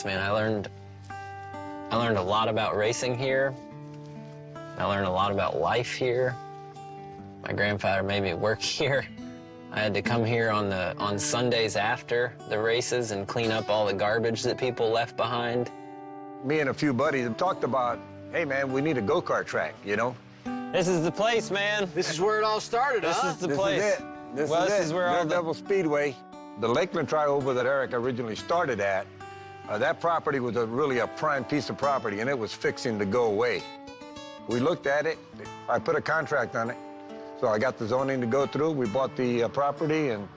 Man, I learned a lot about racing here. I learned a lot about life here. My grandfather made me work here. I had to come here on Sundays after the races and clean up all the garbage that people left behind. Me and a few buddies have talked about, hey man, we need a go-kart track, you know? This is the place, man. This is where it all started, This is the place. This is it. This is where all Dirt Devil Speedway. The Lakeland triover that Aric originally started at, that property was really a prime piece of property, and it was fixing to go away. We looked at it. I put a contract on it. So I got the zoning to go through. We bought the property and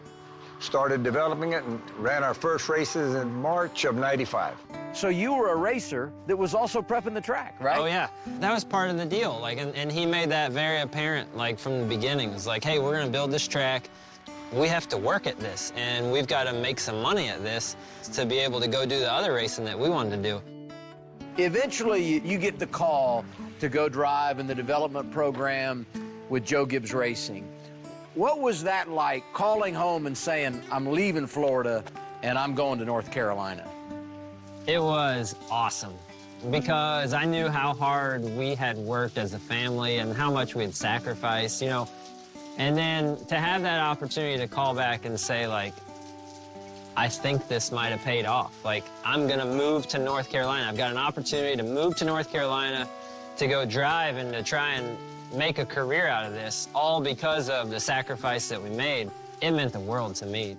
started developing it and ran our first races in March of '95. So you were a racer that was also prepping the track, right? Oh, yeah. That was part of the deal. Like, and he made that very apparent, like, from the beginning. It's like, hey, we're going to build this track. We have to work at this, and we've got to make some money at this to be able to go do the other racing that we wanted to do. Eventually, you get the call to go drive in the development program with Joe Gibbs Racing. What was that like, calling home and saying, I'm leaving Florida and I'm going to North Carolina? It was awesome because I knew how hard we had worked as a family and how much we had sacrificed, you know. And then to have that opportunity to call back and say, like, I think this might have paid off. Like, I'm gonna move to North Carolina. I've got an opportunity to move to North Carolina to go drive and to try and make a career out of this, all because of the sacrifice that we made. It meant the world to me.